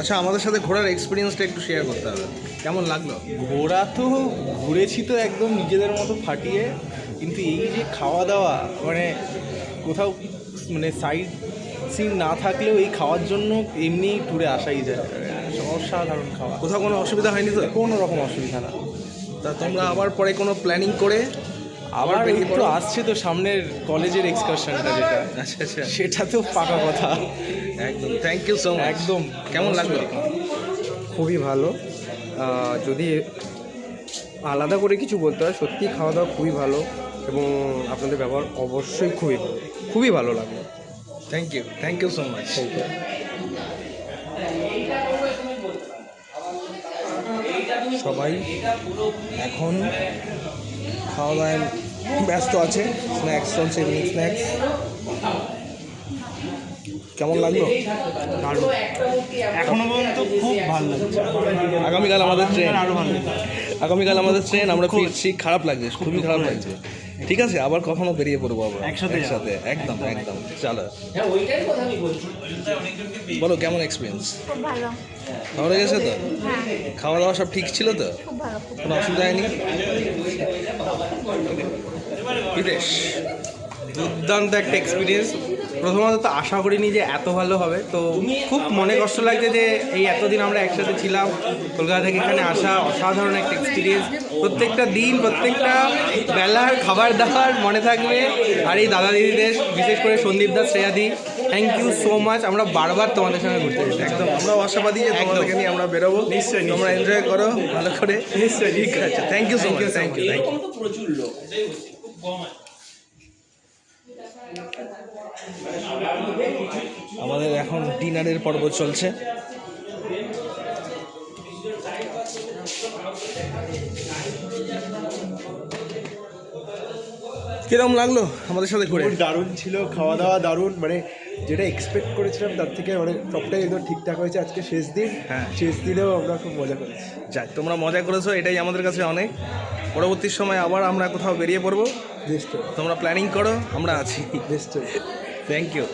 আচ্ছা, আমাদের সাথে ঘোরার এক্সপিরিয়েন্সটা একটু শেয়ার করতে হবে, কেমন লাগলো? ঘোরা তো ঘুরেছি তো একদম নিজেদের মতো ফাটিয়ে, কিন্তু এই যে খাওয়া দাওয়া মানে কোথাও মানে সাইড সিন না থাকলেও এই খাওয়ার জন্য এমনি ট্যুরে আসাই যায়। অসাধারণ খাওয়া, কোথাও কোনো অসুবিধা হয়নি তো? কোনো রকম অসুবিধা না। তা তোমরা আবার পরে কোনো প্ল্যানিং করে আবার বেরিয়ে একটু পড়ো? আসছে তো সামনের কলেজের এক্সকারশনটা, যেটা আচ্ছা আচ্ছা, সেটা তো পাকা কথা। একদম থ্যাংক ইউ সো মাচ। একদম। কেমন লাগলো? খুবই ভালো। যদি আলাদা করে কিছু বলতে হয়, সত্যি খাওয়া দাওয়া খুবই ভালো এবং আপনাদের ব্যবহার অবশ্যই খুবই ভালো, খুবই ভালো লাগলো। Thank you so much. Thank you. সবাই এখন খাওয়া দাওয়ায় ব্যস্ত আছে। স্ন্যাক্স চলছে, ইভিনিং স্ন্যাক্স। কেমন লাগলো? এখনো পর্যন্ত খুব ভালো লাগছে। আগামীকাল আমাদের ট্রেন, আরো ভালো আগামীকাল আমাদের ট্রেন, আমরা ফিরছি। খারাপ লাগছে, খুবই খারাপ লাগছে। ঠিক আছে, আবার কখনো বেরিয়ে পড়বো আমরা একসাথে একদম একদম। চলো, বলো কেমন এক্সপিরিয়েন্স? খুব ভালো। ভালো লেগেছে তো? হ্যাঁ, খাওয়া দাওয়া সব ঠিক ছিল তো? খুব ভালো। কোনো অসুবিধা হয়নি? বিদেশ দুর্দান্ত একটা এক্সপিরিয়েন্স। প্রথমত তো আশা করিনি যে এত ভালো হবে, তো খুব মনে কষ্ট লাগছে যে এই এতদিন আমরা একসাথে ছিলাম, কলকাতা থেকে এখানে আসা অসাধারণ একটা এক্সপিরিয়েন্স। প্রত্যেকটা দিন, প্রত্যেকটা বেলার খাবার দাবার মনে থাকবে। আর এই দাদা দিদিদের, বিশেষ করে সন্দীপ দাস, শ্রেয়াদি, থ্যাংক ইউ সো মাচ। আমরা বারবার তোমাদের সঙ্গে ঘুরতে যেতে চাই। একদম, আমরাও আশাবাদী যে তোমাদেরকে নিয়ে আমরা বেরোবো। নিশ্চয়ই, তোমরা এনজয় করো ভালো করে। নিশ্চয়ই, ঠিক আছে, thank you so much. Thank you. আমাদের এখন ডিনারের পর্ব চলছে। কিরকম লাগলো আমাদের সাথে ঘুরে? দারুণ ছিল, খাওয়া দাওয়া দারুণ, মানে যেটা এক্সপেক্ট করেছিলাম তার থেকে মানে সবটাই একদম ঠিকঠাক হয়েছে। আজকে শেষ দিন, হ্যাঁ। শেষ দিনেও আমরা খুব মজা করেছি। যাক, তোমরা মজা করেছো, এটাই আমাদের কাছে অনেক। পরবর্তী সময় আবার আমরা কোথাও বেরিয়ে পড়বো, নিশ্চয়ই, তোমরা প্ল্যানিং করো, আমরা আছি। নিশ্চয়ই। Thank you.